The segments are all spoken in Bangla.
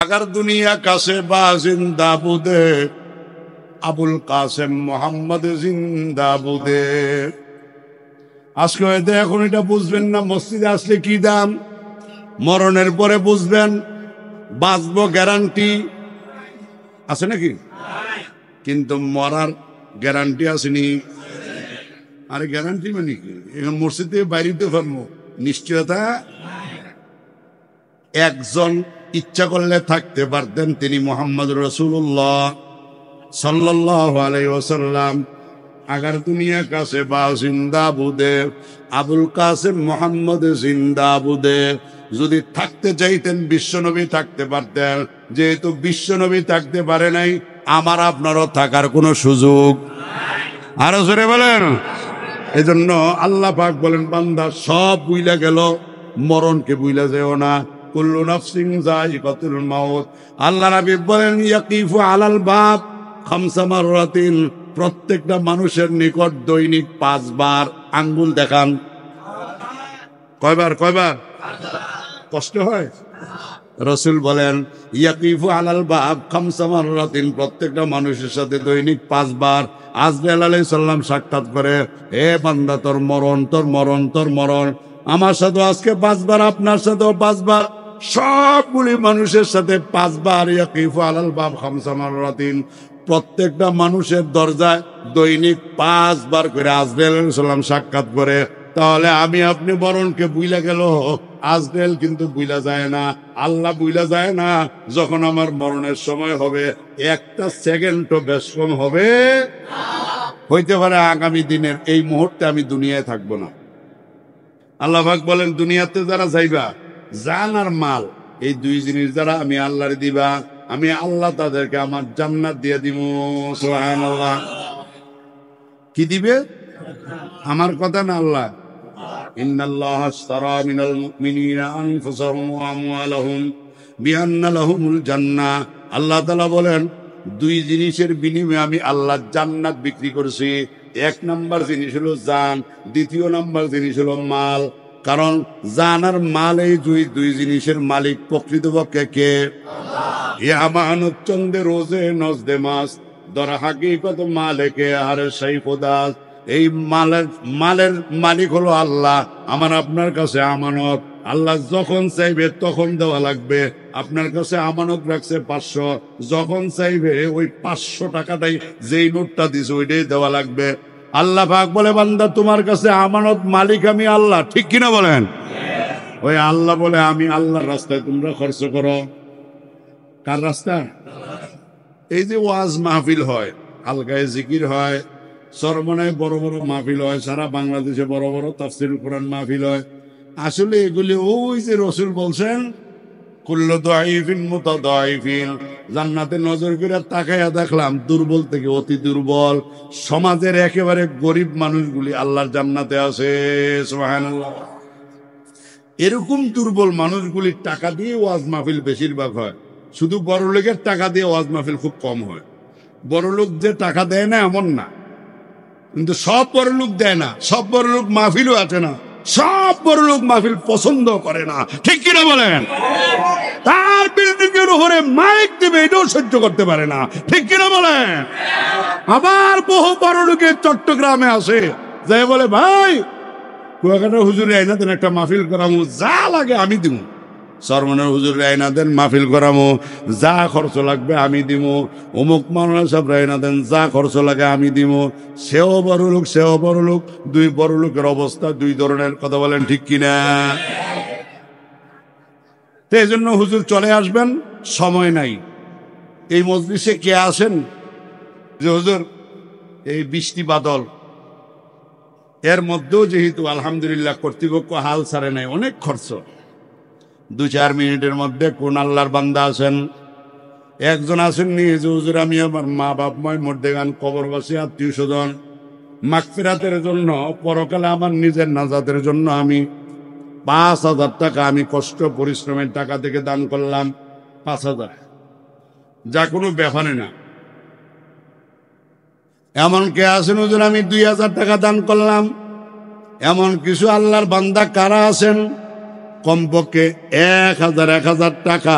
अगर दुनिया का से जिंदा बुदे আবুল কাসেম মোহাম্মদ জিন্দা বুদে। আজকে হয়তো এখন এটা বুঝবেন না, মসজিদে আসলে কি দাম, মরণের পরে বুঝবেন। বাঁচবো গ্যারান্টি আছে নাকি? কিন্তু মরার গ্যারান্টি আসেনি। আরে গ্যারান্টি মানে কি? এখন মসজিদ থেকে বাইরে তো পারবো, নিশ্চয়তা। একজন ইচ্ছা করলে থাকতে পারতেন, তিনি মোহাম্মদ রাসূলুল্লাহ सल्लल्लाहु अलैहि वसल्लम। अगर दुनिया का से जिंदा बुदे আবুল কাসেম মোহাম্মদ জিন্দা বুদে। যদি থাকতে চাইতেন বিশ্বনবী থাকতে পারতেন, যেহেতু বিশ্বনবী থাকতে পারে নাই, আমার আপনারও থাকার কোনো সুযোগ আরো জোরে বলেন। এজন্য আল্লাহ পাক বলেন, বান্দা সব বুইলা গেল, মরণকে বুইলা যেও না। কুল্লু নাফসিন যায়িকাতুল মাউত। আল্লাহ নবী বলেন, ইয়াকিফু আলাল বাব খামসা মাররাতিন। প্রত্যেকটা মানুষের নিকট দৈনিক 5 বার আঙ্গুল দেখান। কয়বার? কষ্ট হয়? রাসূল বলেন, ইয়াকিফু আলাল বাব খামসা মাররাতিন। প্রত্যেকটা মানুষের সাথে দৈনিক 5 বার আজরাইল আলাইহিস সালাম সাক্ষাৎ করে, হে বান্দা, তোর মরণ। আমার সাথে আজকে 5 বার, আপনার সাথেও 5 বার, সবগুলি মানুষের সাথে 5 বার। ইয়াকিফু আলাল বাব খামসা মাররাতিন। প্রত্যেকটা মানুষের দরজায় দৈনিক 5 বার করে আজরাইল আলাইহিস সালাম সাক্ষাৎ করে। তাহলে আমি আপনি মরণকে বুইলা গেল, আজরাইল কিন্তু বুইলা যায় না, আল্লাহ বুইলা যায় না। যখন আমার মরণের সময় হবে, একটা সেকেন্ডও বেশ কম হবে হইতে পারে আগামী দিনের এই মুহূর্তে আমি দুনিয়ায় থাকবো না। আল্লাহ পাক বলেন, দুনিয়াতে যারা যাইবা, জান আর মাল, এই 2 জিনিস যারা আমি আল্লাহরে দিবা, আমি আল্লাহ তাদেরকে আমার জান্নাত দিয়ে দিব। সুবহানাল্লাহ। কি দিবে? আমার কথা না, আল্লাহ। ইন্নাল্লাহা আশতারা মিনাল মুমিনিনা আনফুসাহুম ওয়া আমওয়ালাহুম বিআন্না লাহুমুল জান্নাহ। আল্লাহ তাআলা বলেন, 2 জিনিসের বিনিময়ে আমি আল্লাহ জান্নাত বিক্রি করছি। 1 নাম্বার জিনিস হলো জান, 2 নাম্বার জিনিস হলো মাল। কারণ জান আর মাল, এই 2 জিনিসের মালিক প্রকৃতপক্ষে কে? এ আমানত চন্দে রোজে নজদে মাস দর হাকিকত মালিকে আর সেই খোদা। এই মালের মালিক হলো আল্লাহ, আমার আপনার কাছে আমানত। আল্লাহ যখন চাইবে তখন দেওয়া লাগবে। আপনার কাছে আমানত রাখছে 500, যখন চাইবে ওই 500 টাকাটাই, যেই নোটটা দিছে ওইটাই দেওয়া লাগবে। আল্লাহ পাক বলে, বান্দা, তোমার কাছে আমানত মালিক আমি আল্লাহ, ঠিক কিনা বলেন? ওই আল্লাহ বলে, আমি আল্লাহর রাস্তায় তোমরা খরচ করো। কার রাস্তা? এই যে ওয়াজ মাহফিল হয়, হালকায় জিকির হয়, চরমনায় বড় বড় মাহফিল হয়, সারা বাংলাদেশে বড় বড় তাফসীরুল কুরআন মাহফিল হয়। আসলে এগুলি ওই যে রাসূল বলছেন, কুল্লু দাঈফিন মুতাদাঈফিন। জান্নাতে নজর করে তাকায়া দেখলাম, দুর্বল থেকে অতি দুর্বল, সমাজের একেবারে গরিব মানুষগুলি আল্লাহর জান্নাতে আছে। সুবহানাল্লাহ। এরকম দুর্বল মানুষগুলি টাকা দিয়ে ওয়াজ মাহফিল বেশিরভাগ হয়। শুধু বড় লোকের টাকা দিয়ে ওয়াজ মাহফিল খুব কম হয়। বড় লোক যে টাকা দেয় না এমন না, কিন্তু সব বড় লোক দেয় না, সব বড় লোক মাহফিলও আছে না, সব বড় লোক মাহফিল পছন্দ করে না, ঠিক কিনা বলেন? তার বিল্ডিং এর উপরে মাইক দিবে, এটাও সহ্য করতে পারে না, ঠিক কিনা বলেন? আবার বহু বড় লোকের চট্টগ্রামে আসে, যাই বলে, ভাই কুয়াকাটা হুজুরে আইনা দেন, একটা মাহফিল করামো, যা লাগে আমি দিব। সরমনের হুজুর আইনা দেন, মাহফিল করামো, যা খরচ লাগবে আমি দিব। অমুক মাওলানা সাহেব আইনা দেন, যা খরচ লাগে আমি দিব। সেও বড় লোক, সেও বড় লোক, 2 বড় লোকের অবস্থা 2 ধরনের, কথা বলেন ঠিক কিনা? এই জন্য হুজুর চলে আসবেন, সময় নাই। এই মজলিসে কে আসেন যে হুজুর এই বৃষ্টি বাদল, এর মধ্যেও যেহেতু আলহামদুলিল্লাহ কর্তৃপক্ষ হাল ছাড়ে নাই, অনেক খরচ। 2-4 মিনিটের মধ্যে কোন আল্লাহর বান্দা আছেন, একজন আসেননি যে হুজুর আমি আমার মা বাপ মর্দেগান কবরবাসী আত্মীয় স্বজন মাগফিরাতের জন্য, পরকালে আমার নিজের নাজাতের জন্য আমি 5,000 টাকা আমি কষ্ট পরিশ্রমের টাকা থেকে দান করলাম। 5,000 যা কোনো ব্যাপারে না। এমন কে আছেন হুজুর আমি 2,000 টাকা দান করলাম? এমন কিছু আল্লাহর বান্দা কারা আছেন কমপক্ষে 1,000 টাকা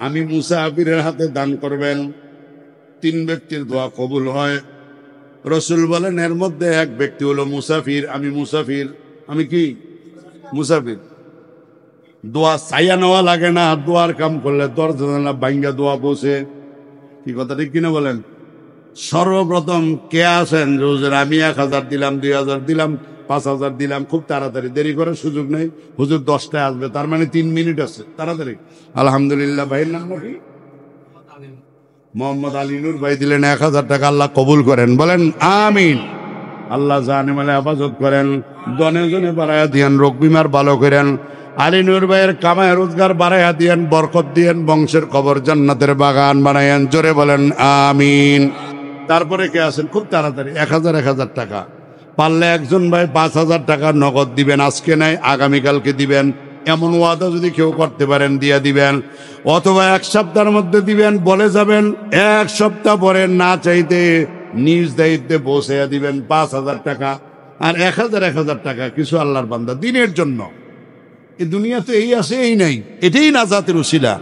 আমি মুসাফিরের হাতে দান করবেন, 3 ব্যক্তির দোয়া কবুল হয়। রসুল বলেন এর মধ্যে এক ব্যক্তি হলো মুসাফির। আমি মুসাফির, আমি কি মুসাফির। দোয়া চাইয়া নেওয়া লাগে না, দোয়ার কাম করলে দরজা ভাঙ্গা দোয়া বসে। কি কথা ঠিক কিনা বলেন? সর্বপ্রথম কে আছেন যে হুজুর আমি 1000 দিলাম, 2000 দিলাম, 5000 দিলাম, খুব তাড়াতাড়ি, দেরি করার সুযোগ নেই, হুজুর 10টায় আসবে, তার মানে 3 মিনিট আছে, তাড়াতাড়ি। আলহামদুলিল্লাহ। ভাইয়ের নাম নাকি মোহাম্মদ আলী নূর ভাই দিলেন 1000 টাকা। আল্লাহ কবুল করেন, বলেন আমিন। আল্লাহ জানে মালে হেফাজত করেন, জনে জনে বাড়াইয়া দিয়েন, রোগ বিমার ভালো করেন। আলী নূর ভাইয়ের কামায় রোজগার বাড়াইয়া দিয়েন, বরকত দিয়েন, বংশের কবর জান্নাতের বাগান বানাইয়েন। জোরে বলেন আমিন। তারপরে কে আছেন খুব তাড়াতাড়ি 1000 টাকা পারলে একজন ভাই 5000 টাকা নগদ দিবেন, আজকে নাই আগামীকালকে দিবেন, এমন ওয়াদা যদি কেউ করতে পারেন দিয়া দিবেন। অথবা 1 সপ্তাহের মধ্যে দিবেন, বলে যাবেন 1 সপ্তাহ পরে না চাইতে নিজ দায়িত্বে বসে দিবেন 5000 টাকা। আর 1000 টাকা কিছু আল্লাহর বান্দা দিনের জন্য। এই দুনিয়াতে এই আছে এই নাই, এটাই নাজাতের উসিলা,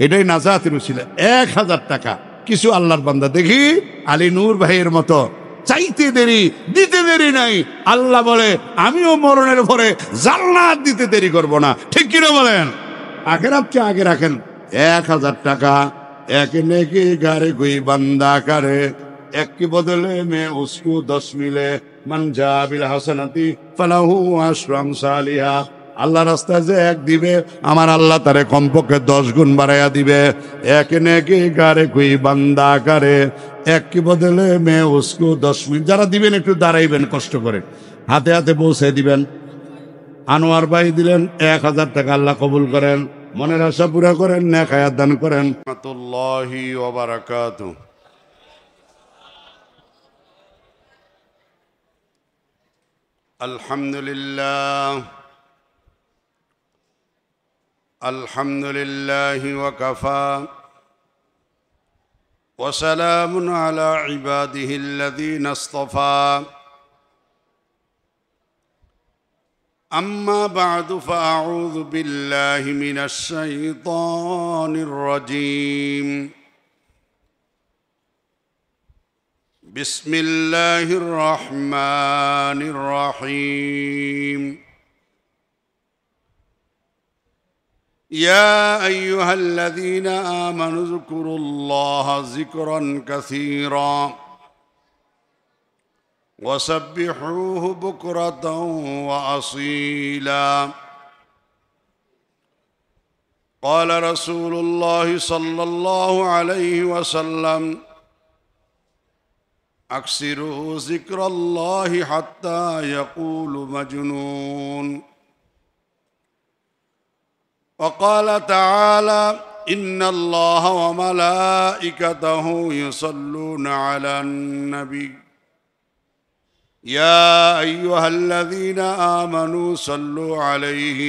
এটাই নাজাতের উসিলা। 1000 টাকা কিছু আল্লাহর বান্দা। দেখি আলী নূর ভাইয়ের মতো চাইতে দেরি দিতে দেরি নাই। আল্লাহ বলে আমিও মরণের পরে জান্নাত দিতে দেরি করব না। ঠিক কিনা বলেন? আখিরাতকে আগে রাখেন। 1000 টাকা এক নেকি গারে গুই বান্দা করে, এক কি বদলে মে উসকু 10 মিলে, মান জা বিল হাসানাতি ফালাহু আশরু আমসালিহা। আল্লাহ রাস্তায় যে 1 দিবে, আমার আল্লাহ তারে কমপক্ষে 10 গুণ বাড়াইয়া দিবে। এক নেকি গারে কুই বান্দা করে, এক কি বদলে মে উসকু 10 মিনিট। যারা দিবেন একটু দাঁড়াইবেন, কষ্ট করে হাতে হাতে পৌঁছে দিবেন। আনোয়ার ভাই দিলেন 1000 টাকা। আল্লাহ কবুল করেন, মনের আশা পুরা করেন, নেক হায়াত দান করেন। রাহমাতুল্লাহি ওয়া বারাকাতুহু। আলহামদুলিল্লাহ, আলহামদুলিল্লাহি ওয়া কাফা ওয়া সালামুন আলা ইবাদিহিল্লাযীনা ইসতাফা। আম্মা বা'দু ফাআউযু বিল্লাহি মিনাশ শাইতানির রাজীম। বিসমিল্লাহির রহমানির রহিম। يا أيها الذين آمنوا اذكروا الله ذكرا كثيرا وسبحوه بكرة وأصيلا. قال رسول الله صلى الله عليه وسلم أكثروا ذكر الله حتى يقول مجنون. وقال تعالى إن الله وملائكته يصلون على النبي يا أيها الذين آمنوا صلوا عليه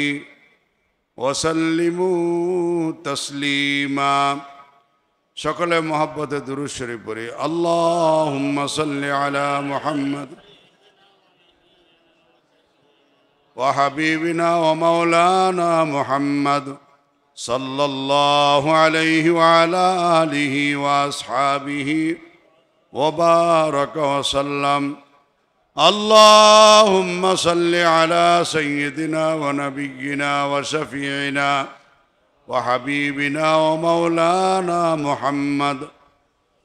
وسلموا تسليما. সকলে মহব্বতে দুরূদ শরীফ পড়ি। আল্লাহুম্মা সাল্লি আলা মুহাম্মদ وحبيبنا ومولانا محمد صلى الله عليه وعلى آله وأصحابه وبارك وسلم. اللهم صل على سيدنا ونبينا وشفيعنا وحبيبنا ومولانا محمد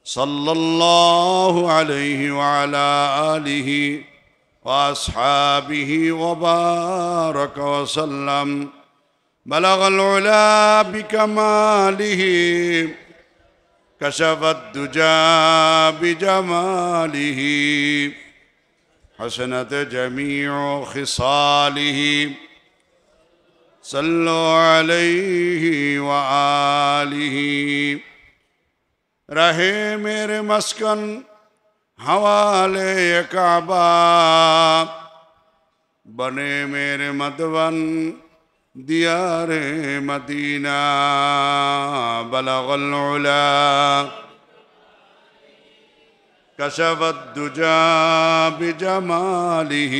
صلى الله عليه وعلى آله وأصحابه وبارك وسلم. بلغ العلا بكماله كشف الدجى بجماله حسنت جميع خصاله صلوا عليه وآله. رہے میرے مسکن حوالے کعبہ بنے میرے مدون دیار مدینہ. بلغ العلا کشف الدجى بجماله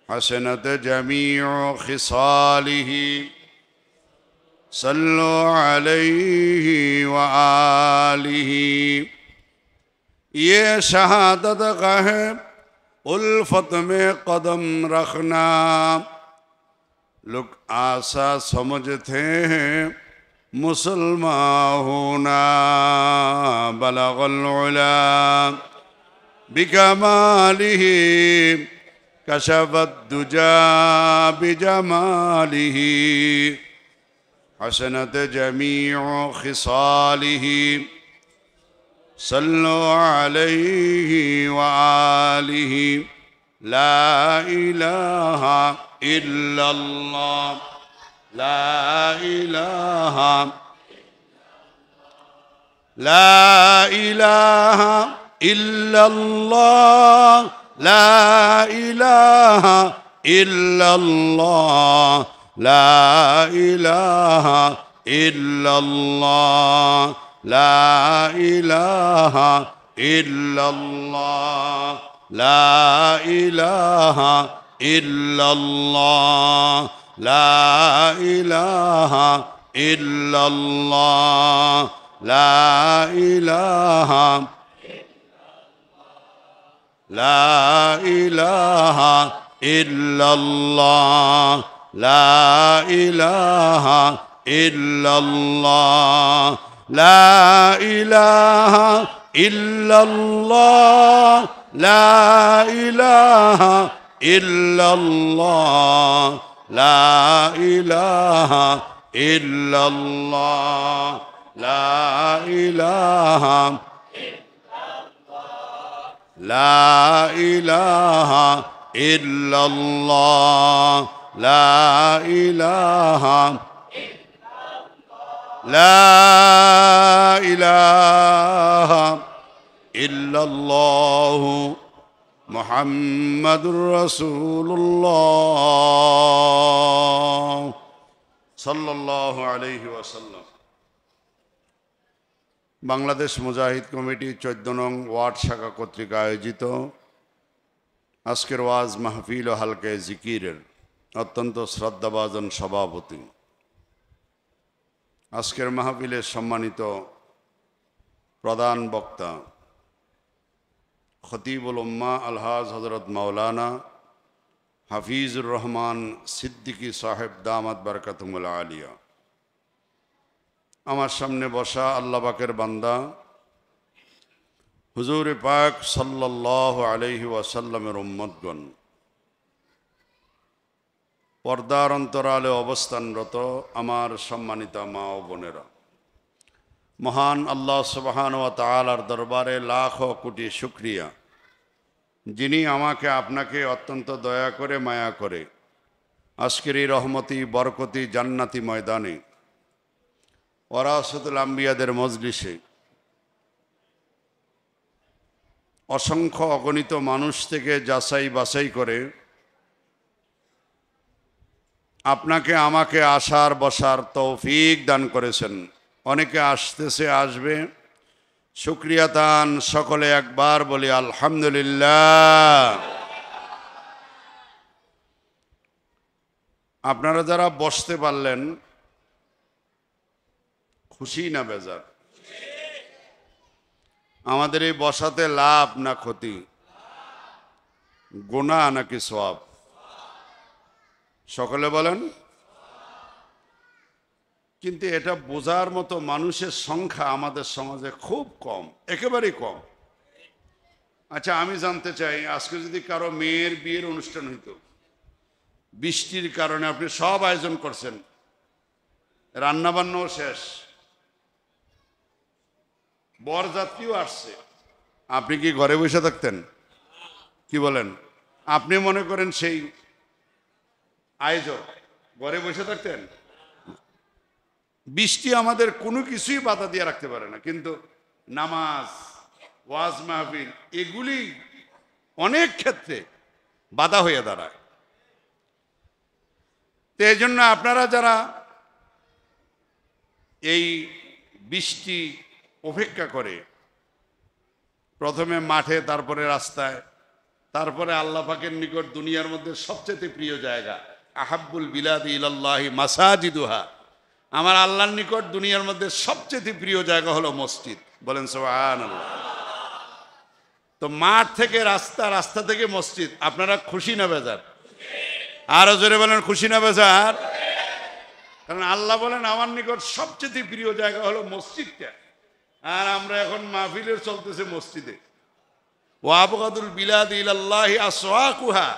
حسنت جميع خصاله صلوا عليه وآله یہ شہادت گاہ الفت میں قدم رکھنا لوگ آسا سمجھتے ہیں مسلمان ہونا بلغ العلا بکمالہ کشف الدجا بجمالہ حسنت جمیع خصالہ صلوا علیہ وآلہ لا الہ الا اللہ لا الہ الا اللہ لا الہ الا اللہ لا الہ الا اللہ لا الہ الا اللہ لا الہ الا اللہ لا الہ الا اللہ لا الہ لا الہ الا اللہ لا الہ الا اللہ لا الہ الا اللہ لا الہ الا اللہ لا الہ الا اللہ لا الہ لا الہ الا اللہ لا الہ لا الہ الا اللہ محمد رسول اللہ صلی اللہ علیہ وسلم বাংলাদেশ মুজাহিদ কমিটি 14 নং ওয়ার্ড শাখা কর্তৃক আয়োজিত আজকের ওয়াজ মাহফিল ও হালকা জিকিরের অত্যন্ত শ্রদ্ধাভাজন সভাপতি আজকের মাহফিলের সম্মানিত প্রধান বক্তা খতিবুল উম্মাহ আলহাজ হযরত মাওলানা হাফিজুর রহমান সিদ্দিকী সাহেব দামাত বরকাতুহুল আলিয়া আমার সামনে বসা আল্লাহ পাকের বান্দা হুজুর পাক সাল্লাল্লাহু আলাইহি ওয়াসাল্লামের উম্মতগণ পর্দার অন্তরালে অবস্থানরত আমার সম্মানিতা মা ও বোনেরা মহান আল্লাহ সুবহানাহু ওয়া তাআলার দরবারে লাখ কোটি শুকরিয়া যিনি আমাকে আপনাকে অত্যন্ত দয়া করে মায়া করে আজকের এই রহমতি বরকতি জান্নাতি ময়দানে ওয়ারাসাতুল আম্বিয়াদের মজলিসে অসংখ্য অগণিত মানুষ থেকে যাচাই বাছাই করে আপনাকে আমাকে আসার বসার তৌফিক দান করেছেন অনেকে আসতেছে আসবে শুকরিয়া দান সকলে একবার বলি আলহামদুলিল্লাহ আপনারা যারা বসতে পারলেন খুশি না বেজার আমাদের এই বসাতে লাভ না ক্ষতি গুনাহ নাকি সওয়াব সকলে বলেন কিন্তু এটা বোঝার মতো মানুষের সংখ্যা আমাদের সমাজে খুব কম একেবারেই কম আচ্ছা আমি জানতে চাই আজকে যদি কারো মেয়ের বিয়ের অনুষ্ঠান হইতো বৃষ্টির কারণে আপনি সব আয়োজন করছেন রান্না বান্নাও শেষ বরযাত্রীও আসছে আপনি কি ঘরে বসে থাকতেন কি বলেন আপনি মনে করেন সেই আয়োজক ঘরে বসে থাকতেন বৃষ্টি আমাদের কোনো কিছুই বাধা দিয়ে রাখতে পারে না কিন্তু নামাজ ওয়াজ মাহফিল এগুলি অনেক ক্ষেত্রে বাধা হয়ে দাঁড়ায় তো এই জন্য আপনারা যারা এই বৃষ্টি অপেক্ষা করে প্রথমে মাঠে তারপরে রাস্তায় তারপরে আল্লাহ পাকের নিকট দুনিয়ার মধ্যে সবচেয়ে প্রিয় জায়গা আহাব্বুল বিলাদি ইলাল্লাহি মাসাজিদুহা আমার আল্লাহর নিকট দুনিয়ার মধ্যে সবচেয়ে প্রিয় জায়গা হলো মসজিদ। বলেন সুবহানাল্লাহ। তো মাঠ থেকে রাস্তা, রাস্তা থেকে মসজিদ, আপনারা খুশি না বেজার? আরো জোরে বলেন খুশি না বেজার? কারণ আল্লাহ বলেন আমার নিকট সবচেয়ে প্রিয় জায়গা হলো মসজিদটা। আর আমরা এখন মাহফিলের চলতেছে মসজিদে। ওয়াবগাদুল বিলাদি ইলাল্লাহি আসওয়াকুহা,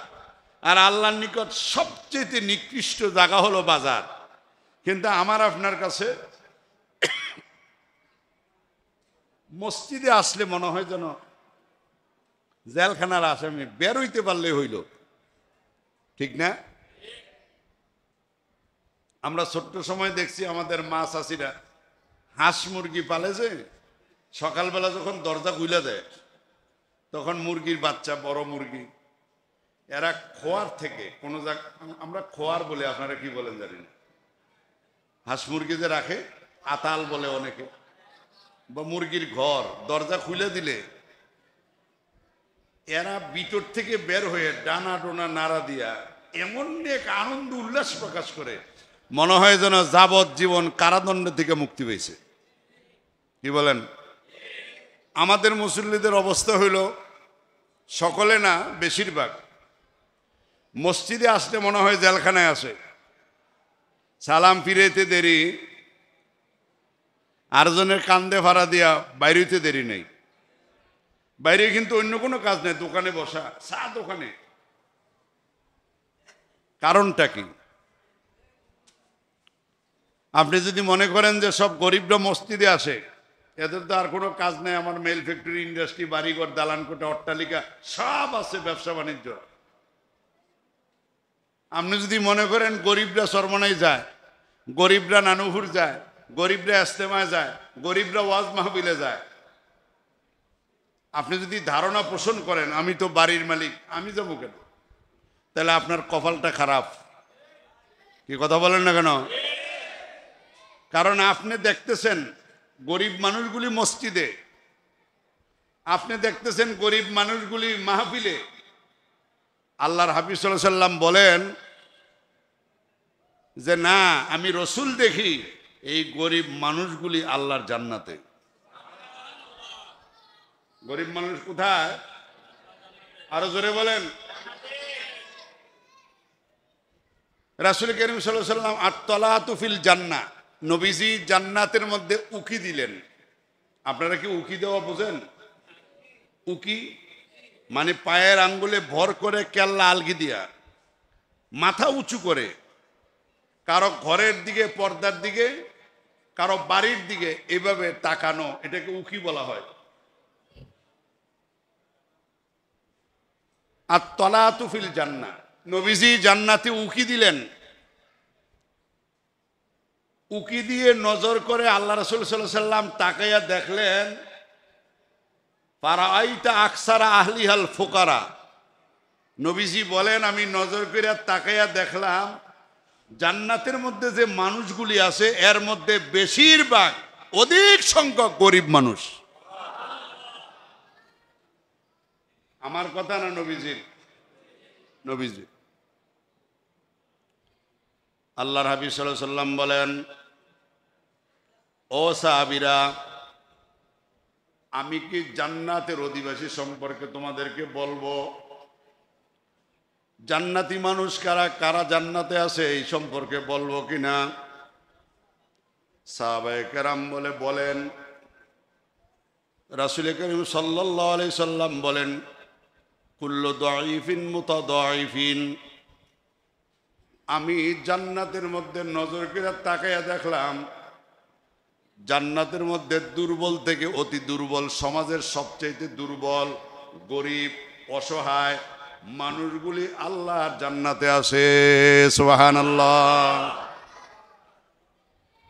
আর আল্লাহর নিকট সবচেয়ে নিকৃষ্ট জায়গা হলো বাজার। কিন্তু আমার আপনার কাছে মসজিদে আসলে মনে হয় যেন জেলখানার আসামি, বের হইতে পারলে হইল, ঠিক না? আমরা ছোট্ট সময় দেখছি আমাদের মা চাষিরা হাঁস মুরগি পালে, যে সকালবেলা যখন দরজা খুলে দেয় তখন মুরগির বাচ্চা, বড় মুরগি, এরা খোয়ার থেকে কোনো জায়গা, আমরা খোয়ার বলে, আপনারা কি বলেন জানি না, হাঁস মুরগি যে রাখে আতাল বলে অনেকে, বা মুরগির ঘর, দরজা খুলে দিলে এরা ভিতর থেকে বের হয়ে ডানা ডোনা নাড়া দিয়া এমন এক আনন্দ উল্লাস প্রকাশ করে, মনে হয় যেন যাবজ্জীবন কারাদণ্ড থেকে মুক্তি পেয়েছে। কি বলেন? আমাদের মুসল্লিদের অবস্থা হইল, সকলে না বেশিরভাগ, মসজিদে আসলে মনে হয় জেলখানায় আসে। সালাম ফিরেতে দেরি, আরেকজনের কান্দে ভাড়া দিয়া বাইরেতে দেরি নেই। বাইরে কিন্তু অন্য কোনো কাজ নেই, দোকানে বসা, চা দোকানে। কারণটা কি? আপনি যদি মনে করেন যে সব গরিবরা মসজিদে আসে, এদের তো আর কোনো কাজ নেই, আমার মেল ফ্যাক্টরি, ইন্ডাস্ট্রি, বাড়িঘর, দালান কোঠা, অট্টালিকা সব আছে, ব্যবসা বাণিজ্য। আপনি যদি মনে করেন গরিবরা সরমনায় যায়, গরিবরা নানুপুর যায়, গরিবরা ইস্তেমায় যায়, গরিবরা ওয়াজ মাহফিলে যায়, আপনি যদি ধারণা পোষণ করেন আমি তো বাড়ির মালিক, আমি যাবো কেন, তাহলে আপনার কপালটা খারাপ। কি কথা বলেন না কেন? কারণ আপনি দেখতেছেন গরিব মানুষগুলি মসজিদে, আপনি দেখতেছেন গরিব মানুষগুলি মাহফিলে। আল্লাহর হাবিব সাল্লাল্লাহু আলাইহি সাল্লাম বলেন যে না, আমি রসুল দেখি এই গরিব মানুষগুলি আল্লাহর জান্নাতে। গরিব মানুষ কোথায়? আরো জোরে বলেন। রাসূল কারীম সাল্লাল্লাহু আলাইহি সাল্লাম আত-তালাতু ফিল জান্নাহ, নবীজি জান্নাতের মধ্যে উকি দিলেন। আপনারা কি উকি দেওয়া বোঝেন? উকি মানে পায়ের আঙ্গুলে ভর করে কেল্লা আলগি দিয়া মাথা উঁচু করে কারো ঘরের দিকে, পর্দার দিকে, কারো বাড়ির দিকে এইভাবে তাকানো, এটাকে উকি বলা হয়। আত-তালাতু ফিল জান্নাহ, নবীজি জান্নাতে উকি দিলেন। উকি দিয়ে নজর করে আল্লাহ রাসূল সাল্লাল্লাহু আলাইহি সাল্লাম তাকাইয়া দেখলেন, ফারাআইতা আকসারা আহলিহাল ফুকারা। নবীজি বলেন আমি নজর করে তাকাইয়া দেখলাম জান্নাতের মধ্যে যে মানুষগুলি আছে এর মধ্যে বেশিরভাগ, অধিক সংখ্যক গরিব মানুষ। আমার কথা না নবীজির? নবীজি। আল্লাহর হাবিব সাল্লাল্লাহু আলাইহি সাল্লাম বলেন, ও সাহাবীরা, আমি কি জান্নাতের অধিবাসী সম্পর্কে তোমাদেরকে বলবো? জান্নাতি মানুষ কারা, কারা জান্নাতে আছে এই সম্পর্কে বলবো কিনা? সাহাবায়ে কেরাম বলেন। রাসূল কারীম সাল্লাল্লাহু আলাইহি সাল্লাম বলেন, কুল্লু দাঈফিন মুতাদাঈফিন। আমি জান্নাতের মধ্যে নজর করে তাকাইয়া দেখলাম জান্নাতের মধ্যে দুর্বল থেকে অতি দুর্বল, সমাজের সবচেয়ে দুর্বল, গরিব, অসহায় মানুষগুলি আল্লাহর জান্নাতে আছে। সুবহানাল্লাহ।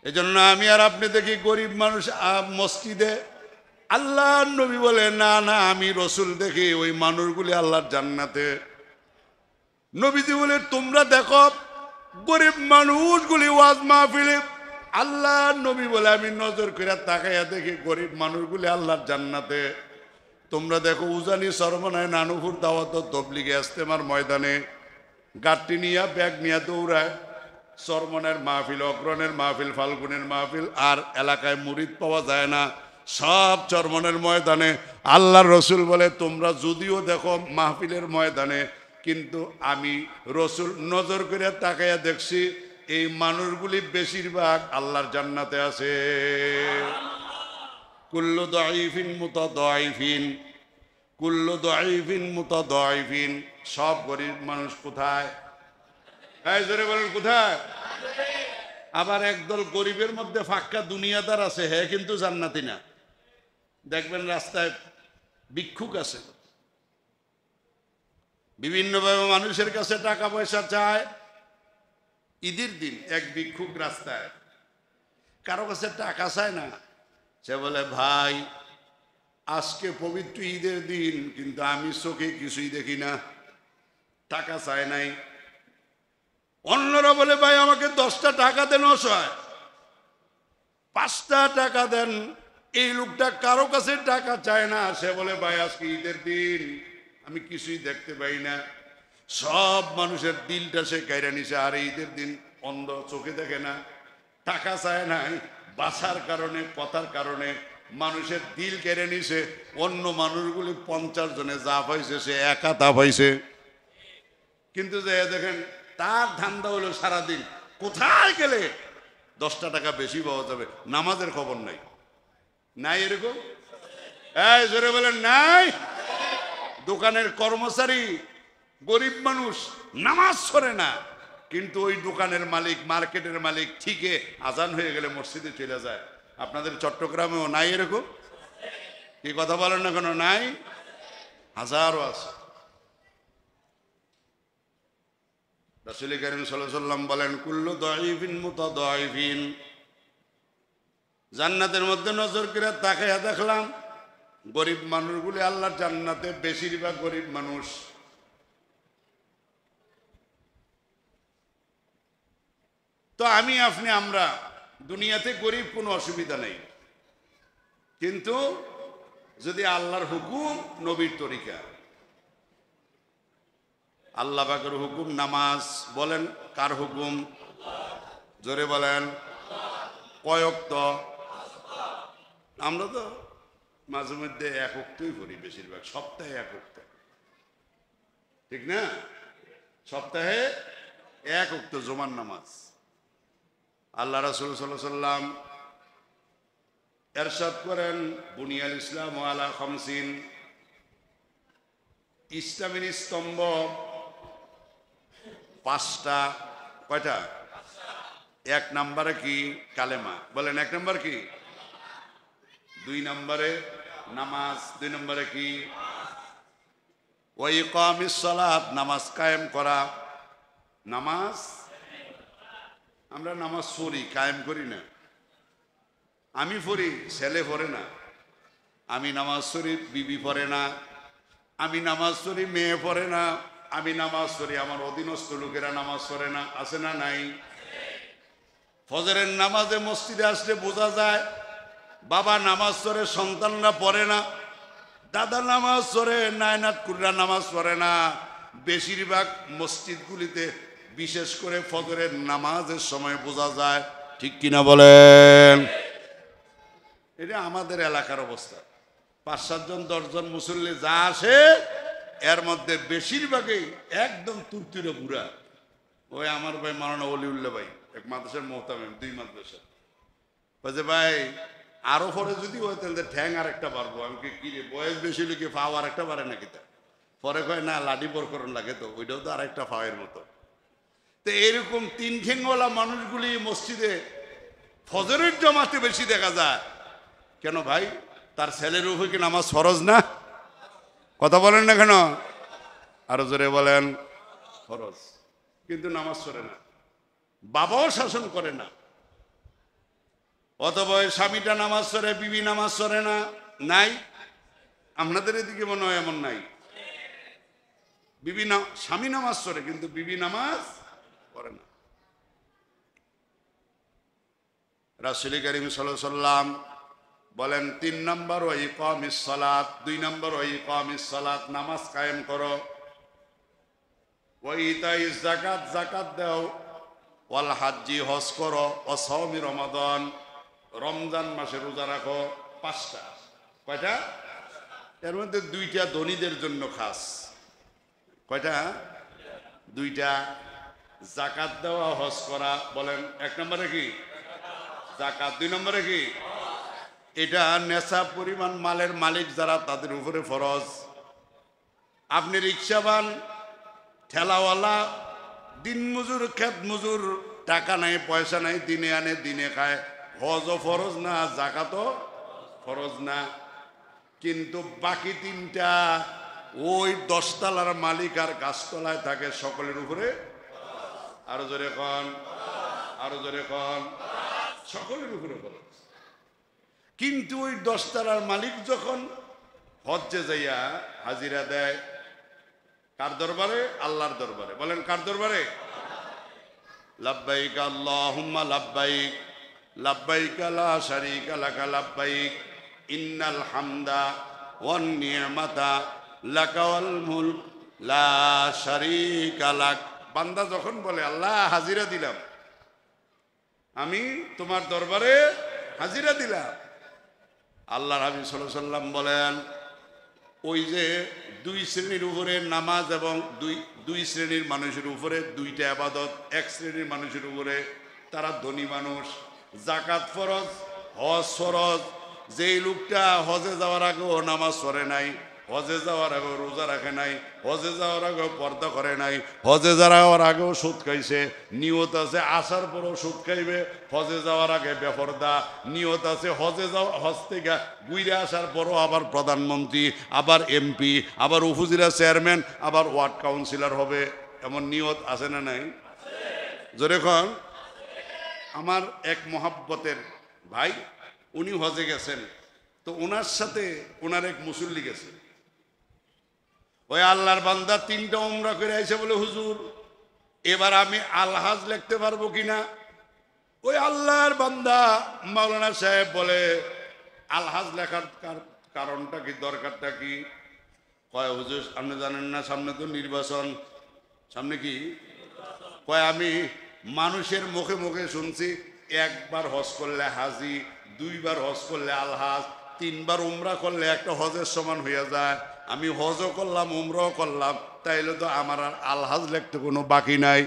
এজন্য আমি আর আপনি দেখি গরিব মানুষ মসজিদে, আল্লাহর নবী বলে না না, আমি রসুল দেখি ওই মানুষগুলি আল্লাহর জান্নাতে। নবীজি বলে তোমরা দেখো গরিব মানুষগুলি ওয়াজ মাহফিলে, আল্লাহর নবী বলে আমি নজর করে তাকাইয়া দেখি গরিব মানুষগুলি আল্লাহর জান্নাতে। তোমরা দেখো উজানি সরমনায়, নানুপুর দাওয়াত তবলিগে ইস্তেমার ময়দানে গাড়ি নিয়ে, ব্যাগ নিয়ে দৌড়ায়, চরমনের মাহফিল, অগ্রণের মাহফিল, ফাল্গুনের মাহফিল, আর এলাকায় মুরিদ পাওয়া যায় না, সব চরমনের ময়দানে। আল্লাহর রসুল বলে তোমরা যদিও দেখো মাহফিলের ময়দানে, কিন্তু আমি রসুল নজর করে তাকাইয়া দেখছি এই মানুষগুলি বেশিরভাগ আল্লাহর জান্নাতে আছে। কুল্লু দাঈফিন মুতাদাঈফিন, কুল্লু দাঈফিন মুতাদাঈফিন, সব গরিব মানুষ কোথায়? এই জোরে বলেন কোথায়? আবার একদল গরিবের মধ্যে ফাঁকা দুনিয়াদার আছে, হ্যাঁ কিন্তু জান্নাতি না। দেখবেন রাস্তায় ভিক্ষুক আছে, বিভিন্নভাবে মানুষের কাছে টাকা পয়সা চায়। ঈদের দিন এক ভিক্ষুক রাস্তায়, কারো কাছে টাকা চায় না, সে বলে ভাই আজকে পবিত্র ঈদের দিন, কিন্তু আমি চোখে কিছুই দেখি না, টাকা চায় নাই। অন্যরা বলে ভাই আমাকে 10টা টাকা দেন, অসহায় 5টা টাকা দেন। এই লোকটা কারো কাছে টাকা চায় না, সে বলে ভাই আজকে ঈদের দিন, আমি কিছুই দেখতে পাই না। সব মানুষের দিলটা সে কাইরা নিছে, আর ঈদের দিন অন্ধ, চোখে দেখে না, টাকা চায় নাই, বাসার কারণে, কথার কারণে মানুষের দিল কেড়ে নিছে। অন্য মানুষগুলি 50 জনে যা পাইছে সে একা তা পাইছে। কিন্তু যে দেখেন তার ধান্দা হলো সারাদিন কোথায় গেলে 10টা টাকা বেশি পাওয়া যাবে, নামাজের খবর নাই। নাই এরকম? এই জোরে বলেন নাই? দোকানের কর্মচারী গরিব মানুষ, নামাজ ছড়ে না, কিন্তু ওই দোকানের মালিক, মার্কেটের মালিক ঠিকই আজান হয়ে গেলে মসজিদে চলে যায়। আপনাদের চট্টগ্রামেও নাই এরকম? কি কথা বলেন না কেন? নাই, হাজারো আছে। রাসূল কারীম সাল্লাল্লাহু আলাইহি ওয়াসাল্লাম বলেন কুল্লু দাঈফিন মুতাদাঈফিন। জান্নাতের মধ্যে নজর করে তাকাইয়া দেখলাম গরিব মানুষগুলি আল্লাহর জান্নাতে, বেশিরভাগ গরিব মানুষ। তো আমি আপনি আমরা দুনিয়াতে গরিব, কোনো অসুবিধা নেই, কিন্তু যদি আল্লাহর হুকুম, নবীর তরিকা, আল্লাহ পাকের হুকুম নামাজ, বলেন কার হুকুম? জোরে বলেন। কয় ওয়াক্ত? আমরা তো মাঝে মধ্যে 1 ওয়াক্তই পড়ি, বেশিরভাগ সপ্তাহে 1 ওয়াক্ত, ঠিক না? সপ্তাহে 1 ওয়াক্ত জুমার নামাজ। আল্লাহ রাসূল সাল্লাল্লাহু আলাইহি ওয়াসাল্লাম ইরশাদ করেন বুনিয়াল ইসলাম আলা 50। ইসলামের স্তম্ভ 5টা। কয়টা? 1 নম্বরে কি? কালেমা। বলেন 1 নম্বর কি? 2 নম্বরে নামাজ। 2 নম্বরে কি? ওয়া ইকামিস সালাত, নামাজ কায়েম করা। নামাজ, আমরা নামাজ পড়ি, কায়েম করি না। আমি পড়ি, ছেলে পড়ে না। আমি নামাজ পড়ি, বিবি পড়ে না। আমি নামাজ পড়ি, মেয়ে পড়ে না। আমি নামাজ পড়ি, আমার অধীনস্থ লোকেরা নামাজ পড়ে না। আছে না নাই? ফজরের নামাজে মসজিদে আসলে বোঝা যায় বাবা নামাজ পড়ে, সন্তানরা পড়ে না। দাদা নামাজ পড়ে, নায়নাত কুররা নামাজ পড়ে না। বেশিরভাগ মসজিদগুলিতে বিশেষ করে ফজরের নামাজের সময় বোঝা যায়, ঠিক কিনা বলেন? এটা আমাদের এলাকার অবস্থা। 5-7 জন 10 জন মুসল্লি যা আসে, এর মধ্যে বেশিরভাগই একদম তুরতুরে বুড়া। ওই আমার ভাই মাওলানা ওলিউল্লাহ ভাই, এক মাদ্রাসার মোহতামিম, 2 মাদ্রাসা, বলছে ভাই আরো পরে যদি হয় তাহলে ঠ্যাং আর একটা বাড়বো। আমি কি রে, বয়স বেশি লিখে ফাও আর একটা বাড়ে নাকি? তা পরে কয় না, লাডি বরকরণ লাগে, তো ওইটাও তো আর একটা ফাওয়ের মতো। তো এরকম 3 ঠ্যাংওয়ালা মানুষগুলি মসজিদে ফজরের জামাতে বেশি দেখা যায়। কেন ভাই? তার ছেলের উপরে কি নামাজ ফরজ না? কথা বলেন না কেন? আরো জোরে বলেন। ফরজ, কিন্তু নামাজ পড়ে না, বাবাও শাসন করে না। অথবা স্বামীটা নামাজ পড়ে, বিবি নামাজ পড়ে না। নাই? আপনাদের এদিকে মনে হয় এমন নাই? স্বামী নামাজ পড়ে কিন্তু বিবি নামাজ পড়ে না। রাসূল কারীম সাল্লাল্লাহু আলাইহি ওয়াসাল্লাম বলেন 3 নম্বর ওয়া ইকামিস সালাত। 2 নম্বর ওয়া ইকামিস সালাত, নামাজ কায়েম করো। ওয়া ইতাইজ যাকাত, যাকাত দাও। ওয়াল হাজ্জি হজ করো, ও সাওমি রমাদান রমজান মাসে রোজা রাখো। 5টা। কয়টা? এর মধ্যে 2টা ধনীদের জন্য খাস। কয়টা? 2টা। জাকাত দেওয়া, হজ করা। বলেন 1 নম্বরে কি? জাকাত। 2 নম্বরে কি? এটা নেশাব পরিমাণ মালের মালিক যারা, তাদের উপরে ফরজ। আপনি রিক্সাবান, ঠেলাওয়ালা, দিনমজুর, খেত মজুর, টাকা নাই পয়সা নাই, দিনে আনে দিনে খায়, হজও ফরজ না, জাকাতও ফরজ না। কিন্তু বাকি 3টা ওই 10 তলার মালিক আর গাছতলায় থাকে, সকলের উপরে। আরো জোরে কন, আরো জোরে কন। সকলের উপরে ফরজ। কিন্তু ওই 10 তলার মালিক যখন হজ্জে যাইয়া হাজিরা দেয়, কার দরবারে? আল্লাহর দরবারে। বলেন কার দরবারে? লাব্বাইক আল্লাহুম্মা লাব্বাইক, লাব্বাইক লা শারীকা লাকা লাব্বাইক, ইন্নাল হামদা ওয়ান নি'মাতা লাকা ওয়াল মুলক লা শারীকা লাক। বান্দা যখন বলে আল্লাহ হাজিরা দিলাম, আমি তোমার দরবারে হাজিরা দিলাম, আল্লাহর হাবিব সাল্লাল্লাহু আলাইহি সাল্লাম বলেন, ওই যে 2 শ্রেণীর উপরে নামাজ এবং দুই শ্রেণীর মানুষের উপরে 2টা ইবাদত, 1 শ্রেণীর মানুষের উপরে, তারা ধনী মানুষ। জাকাত ফরজ, হজ ফরজ। যেই লোকটা হজে যাওয়ার আগেও নামাজ পড়ে নাই, হজে যাওয়ার আগেও রোজা রাখে নাই, হজে যাওয়ার আগেও পর্দা করে নাই, হজে যাওয়ার আগেও সুদ খাইছে, নিয়ত আছে আসার পরও সুদ খাইবে, হজে যাওয়ার আগে বেপরদা, নিয়ত আছে হজ থেকে ঘুরে আসার পরও আবার প্রধানমন্ত্রী, আবার এমপি, আবার উপজেলা চেয়ারম্যান, আবার ওয়ার্ড কাউন্সিলর হবে, এমন নিয়ত আছে না নাই? জোরে কন। আমার এক মহাব্বতের ভাই, উনি হজে গেছেন, তো ওনার সাথে ওনার এক মুসল্লি গেছে। ওই আল্লাহর বান্দা 3টা উমরা করে আইসে, বলে হুজুর এবার আমি আলহাজ লিখতে পারবো কিনা? ওই আল্লাহর বান্দা মাওলানা সাহেব বলে, আলহাজ লেখার কারণটা কি, দরকারটা কি? কয় হুজুর আপনি জানেন না, সামনে তো নির্বাচন। সামনে কি? কয় আমি মানুষের মুখে মুখে শুনছি, 1বার হজ করলে হাজি, 2বার হজ করলে আলহাজ, 3বার উমরা করলে একটা হজের সমান হইয়া যায়। আমি হজও করলাম, উমরাও করলাম, তাইলে তো আমার আর আলহাজ লিখতে কোনো বাকি নাই।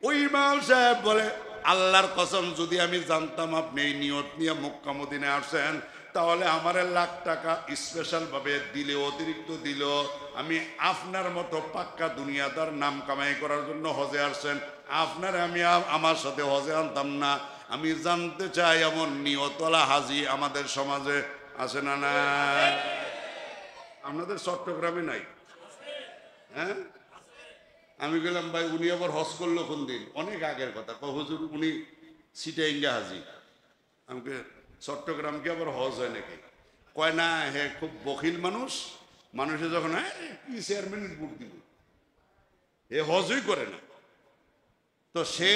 ওই ইমাম সাহেব বলে, আল্লাহর কসম, যদি আমি জানতাম আপনি এই নিয়ত নিয়ে মক্কা মদিনায় আসছেন, তাহলে আমার 1 লাখ টাকা স্পেশাল ভাবে দিলে, অতিরিক্ত দিল, আমি আপনার মতো পাক্কা দুনিয়াদার নাম কামাই করার জন্য হজে আসছেন, আপনার আমি আমার সাথে হজে আনতাম না। আমি জানতে চাই এমন নিয়তওয়ালা হাজি আমাদের সমাজে আছে না? না, আপনাদের চট্টগ্রামে নাই? হ্যাঁ, আমি গেলাম, ভাই উনি আবার হজ করলো কোন দিন? অনেক আগের কথা। হুজুর উনি সিটাইঙ্গা হাজি। আমাকে চট্টগ্রাম কি আবার হজ হয় নাকি? কয় না, হ্যাঁ খুব বখিল মানুষ, মানুষে যখন কি চেয়ারম্যানের ভোট দিব, এ হজই করে না। তো সে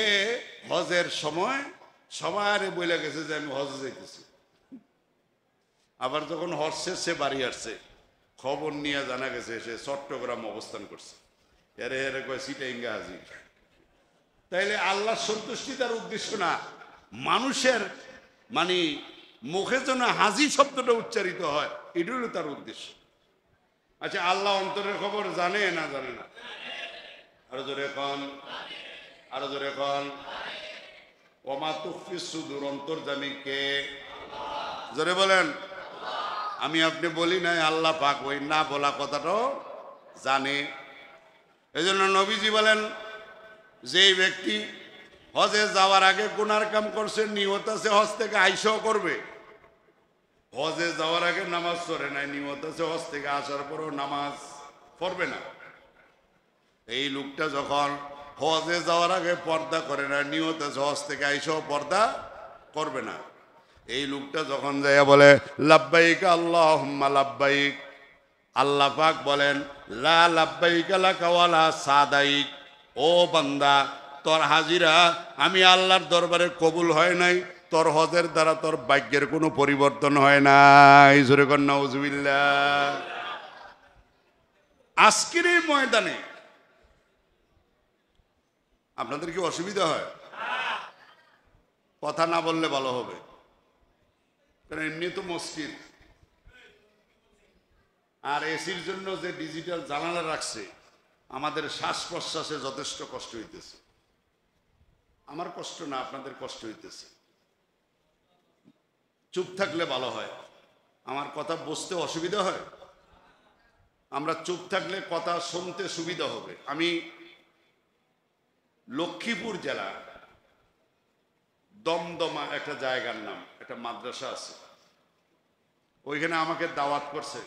হজের সময় সবার বলে গেছে যে আমি হজে যাইতেছি। আবার যখন হজ শেষ, সে বাড়ি আসছে, খবর নিয়ে জানা গেছে সে চট্টগ্রাম অবস্থান করছে। এরে এরে কয় সিটাইঙ্গা হাজি। তাইলে আল্লাহর সন্তুষ্টি তার উদ্দেশ্য না, মানুষের মানে মুখে যেন হাজি শব্দটা উচ্চারিত হয়, এটাই হলো তার উদ্দেশ্য। আচ্ছা, আল্লাহ অন্তরের খবর জানে না জানে না? আরো জোরে কন, আরো জোরে কন। ওমা তুখফিস সুদূর, অন্তর্জামী কে? জোরে বলেন। আমি আপনি বলি নাই, আল্লাহ পাক ওই না বলা কথাটাও জানে। এই জন্য নবীজি বলেন, যেই ব্যক্তি হজে যাওয়ার আগে গুনার কাম করছে, নিয়ত আছে হজ থেকে আইসাও করবে, হজে যাওয়ার আগে নামাজ পড়ে নাই, নিয়ত আছে হজ থেকে আসার পরও নামাজ পড়বে না, এই লোকটা যখন হজে যাওয়ার আগে পর্দা করে না, নিয়ত আছে হজ থেকে আইসাও পর্দা করবে না, এই লোকটা যখন যাইয়া বলে লাব্বাইক আল্লাহুম্মা লাব্বাইক, আল্লাহ পাক বলেন লা লাব্বাইক লাকা ওয়ালা সাদাইক, ও বান্দা তোর হাজিরা আমি আল্লাহর দরবারে কবুল হয় নাই, তোর হজের দ্বারা তোর ভাগ্যের কোনো পরিবর্তন হয় নাই। জোরে কর নাউজুবিল্লাহ। আজকের এই ময়দানে আপনাদের কি অসুবিধা হয়? কথা না বললে ভালো হবে, কারণ এমনি তো মসজিদ, আর এসির জন্য যে ডিজিটাল জানালা রাখছে আমাদের শ্বাস প্রশ্বাসে যথেষ্ট কষ্ট হইতেছে। আমার কষ্ট না, আপনাদের কষ্ট হইতেছে। চুপ থাকলে ভালো হয়, আমার কথা বুঝতে অসুবিধা হয়। আমরা চুপ থাকলে কথা শুনতে সুবিধা হবে। আমি লক্ষ্মীপুর জেলা দমদমা একটা জায়গার নাম, একটা মাদ্রাসা আছে, ওইখানে আমাকে দাওয়াত করছে।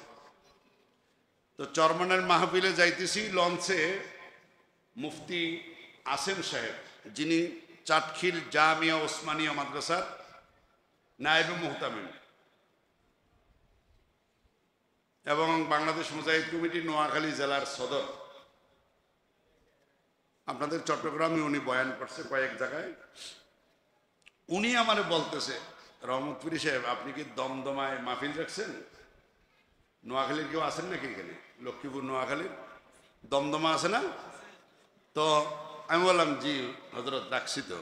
তো চরমনের মাহফিলে যাইতেছি, লঞ্চে মুফতি আসেম সাহেব, যিনি চাটখিল জামিয়া ওসমানিয়া মাদ্রাসার নায়েবে মুহতামিম এবং বাংলাদেশ মুজাহিদ কমিটি নোয়াখালী জেলার সদর, আপনাদের চট্টগ্রামে উনি বয়ান করছে কয়েক জায়গায়। উনি আমারে বলতেছে, রহমতপুরি সাহেব আপনি কি দমদমায় মাহফিল রাখছেন? নোয়াখালীর কেউ আছেন নাকি এখানে? লক্ষ্মীপুর নোয়াখালীর দমদমা আছে না? তো আমি বললাম জি হযরত রাখছি। তো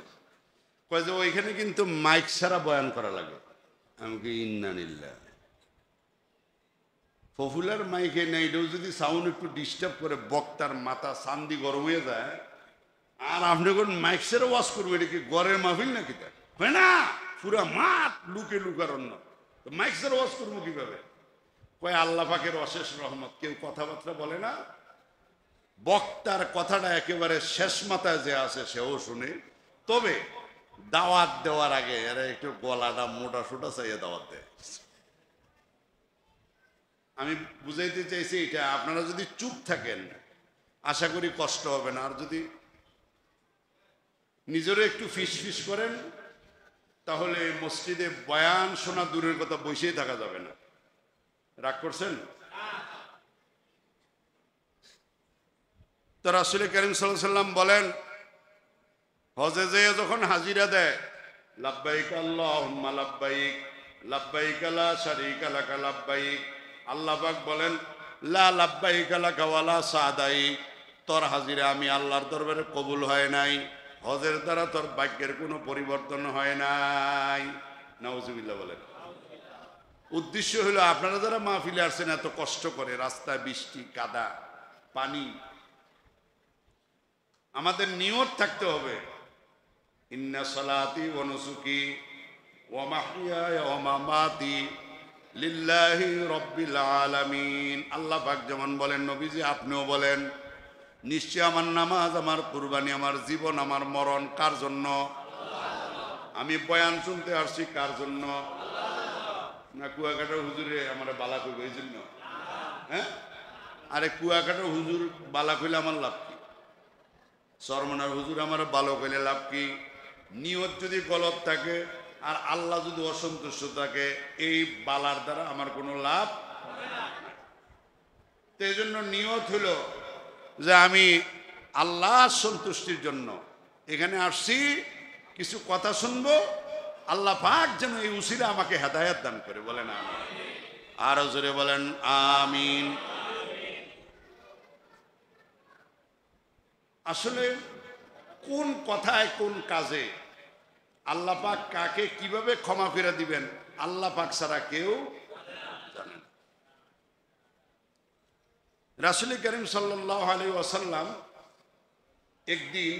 কয় যে ওইখানে কিন্তু মাইক ছাড়া বয়ান করা লাগে। আমি কি ইন্নানিল্লাহ, পপুলার মাইকে নেই, এটাও যদি সাউন্ড একটু ডিস্টার্ব করে বক্তার মাথা চান্দি গরম হয়ে যায়, আর আপনি কোন মাইক ছাড়া ওয়াজ করবো, এটা কি গড়ের মাহফিল নাকি? তা হয় না, পুরা মাঠ লুকে লুকারণ্য, তো মাইক ছাড়া ওয়াজ করবো কিভাবে? কয় আল্লাহ পাকের অশেষ রহমত, কেউ কথাবার্তা বলে না, বক্তার কথাটা একেবারে শেষ মাথায় যে আছে সেও শুনে। তবে দাওয়াত দেওয়ার আগে এরা একটু গলাটা মোটা সোটা চাইয়ে দাওয়াত দেয়। আমি বুঝাইতে চাইছি এটা, আপনারা যদি চুপ থাকেন আশা করি কষ্ট হবে না, আর যদি নিজেরও একটু ফিস ফিস করেন তাহলে মসজিদে বয়ান শোনা দূরের কথা, বসেই থাকা যাবে না। রাগ করছেন? তো রাসূল কারীম সাল্লাল্লাহু আলাইহি ওয়াসাল্লাম বলেন, হজে যেয়ে যখন হাজিরা দেয়, লাব্বাইক আল্লাহুম্মা লাব্বাইক, লাব্বাইক লা শারীকা লাকা লাব্বাইক, আল্লাহ পাক বলেন লা লাব্বাইক লাকা ওয়ালা সাদাইক, তোর হাজিরা আমি আল্লাহর দরবারে কবুল হয় নাই, হজের দ্বারা তোর ভাগ্যের কোনো পরিবর্তন হয় নাই। নাউজুবিল্লাহ বলেন। উদ্দেশ্য হলো আপনারা যারা মাহফিলে আসছেন এত কষ্ট করে, রাস্তায় বৃষ্টি কাদা পানি, আমাদের নিয়ত থাকতে হবে, ইন্না সালাতি ওয়া নুসুকি ওয়া মাহইয়ায়া ওয়া মামাতি লিল্লাহি রাব্বিল আলামিন। আল্লাহ পাক যেমন বলেন, নবীজি আপনিও বলেন, নিশ্চয় আমার নামাজ, আমার কুরবানি, আমার জীবন, আমার মরণ কার জন্য? আমি বয়ান শুনতে আসছি কার জন্য? না কুয়াকাটার হুজুরে আমার বালা কইবে এই জন্য? হ্যাঁ, আরে কুয়াকাটার হুজুর বালা কইলে আমার লাভ কি? চরমনার হুজুর আমার ভালো কইলে লাভ কি? নিয়ত যদি গলত থাকে আর আল্লাহ যদি অসন্তুষ্ট থাকে, এই বালার দ্বারা আমার কোনো লাভ হবে না। তো এই জন্য নিয়ত হলো যে আমি আল্লাহর সন্তুষ্টির জন্য এখানে আসছি, কিছু কথা শুনবো, আল্লাহ পাক যেন এই উসিলা আমাকে হেদায়েত দান করে। বলেন আমিন। আরো জোরে বলেন আমিন। আসলে কোন কথায় কোন কাজে আল্লাহ পাক কাকে কিভাবে ক্ষমা করে দিবেন আল্লাহ পাক ছাড়া কেউ জানে না। রাসূল কারীম সাল্লাল্লাহু আলাইহি ওয়াসাল্লাম একদিন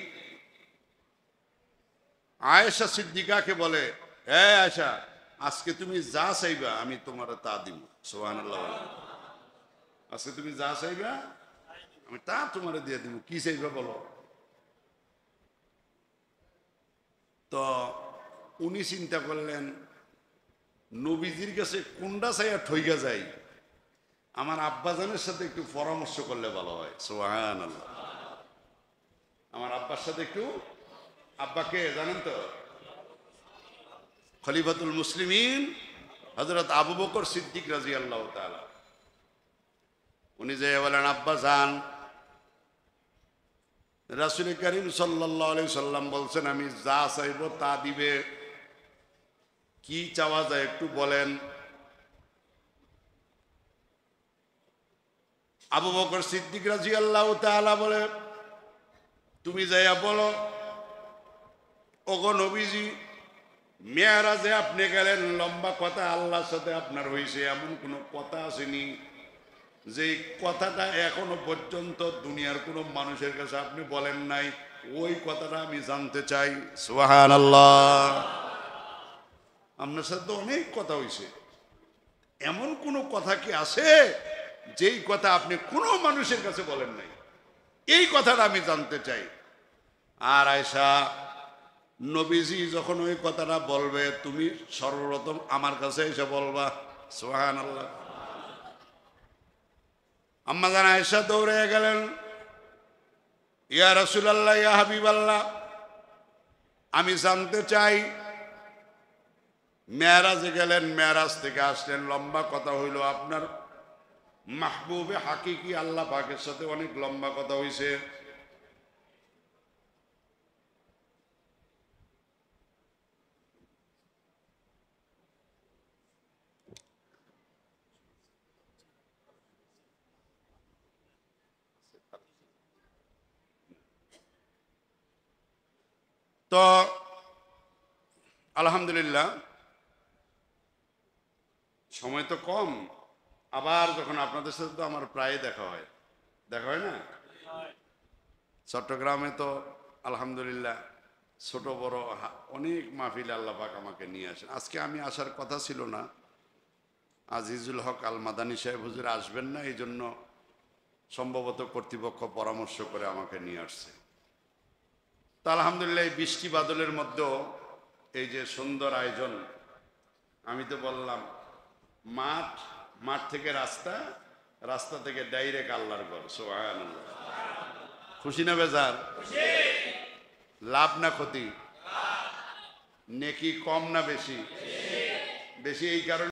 আয়েশা সিদ্দিকাকে বলে, হে আয়েশা, আজকে তুমি যা চাইবা আমি তোমার তা দিব। সুবহানাল্লাহ। আজকে তুমি যা চাইবা আমি তা তোমার দিয়ে দিব, কি চাইবা বলো। তো উনি চিন্তা করলেন, নবীজির কাছে কোনটা চাইয়া ঠইকা যায়, আমার আব্বাজানের সাথে একটু পরামর্শ করলে ভালো হয়। সুবহানাল্লাহ। আমার আব্বার সাথে একটু, আব্বাকে জানেন তো, খলিফাতুল মুসলিমিন হযরত আবু বকর সিদ্দিক রাদিয়াল্লাহু তাআলা। উনি যে বলেন, আব্বা যান, রাসূল কারীম সাল্লাল্লাহু আলাইহি সাল্লাম বলছেন আমি যা চাইব তা দিবে, কি চাওয়া যায় একটু বলেন। আবু বকর সিদ্দিক রাদিয়াল্লাহু তাআলা বলে, তুমি যাইয়া বলো, ওগো নবীজি, মেরাজে আপনি গেলেন, লম্বা কথা আল্লাহর সাথে আপনার হয়েছে, এমন কোন কথা আসেনি যে কথাটা এখনো পর্যন্ত দুনিয়ার কোনো মানুষের কাছে আপনি বলেন নাই? ওই কথাটা আমি জানতে চাই। সুবহানাল্লাহ। আপনার সাথে তো অনেক কথা হয়েছে, এমন কোন কথা কি আছে যেই কথা আপনি কোনো মানুষের কাছে বলেন নাই? এই কথাটা আমি জানতে চাই। আর আয়েশা, নবীজি যখন ওই কথাটা বলবে, তুমি সর্বপ্রথম আমার কাছে এসে বলবা। সুবহানাল্লাহ। আম্মা জান আয়েশা দৌড়ে গেলেন, ইয়া রাসূলুল্লাহ, ইয়া হাবিবাল্লাহ, আমি জানতে চাই। মেরাজে গেলেন, মেরাজ থেকে আসলেন, লম্বা কথা হইল, আপনার মাহবুবে হাকিকি আল্লাহ পাকের সাথে অনেক লম্বা কথা হইছে। তো আলহামদুলিল্লাহ, সময় তো কম। আবার যখন আপনাদের সাথে তো আমার প্রায় দেখা হয়, দেখা হয় না? চট্টগ্রামে তো আলহামদুলিল্লাহ ছোট বড় অনেক মাহফিল আল্লাহ পাক আমাকে নিয়ে আসেন। আজকে আমি আসার কথা ছিল না, আজিজুল হক আল মাদানী সাহেব হুজুর আসবেন না, এই জন্য সম্ভবত কর্তৃপক্ষ পরামর্শ করে আমাকে নিয়ে আসছে। তা আলহামদুলিল্লাহ, এই বৃষ্টি বাদলের মধ্যেও এই যে সুন্দর আয়োজন, আমি তো বললাম মাঠ, মাঠ থেকে রাস্তা, রাস্তা থেকে ডাইরেক্ট আল্লাহর ঘর। সুবহানাল্লাহ। খুশি না বেজার? লাভ না ক্ষতি? নেকি কম না বেশি? বেশি। এই কারণে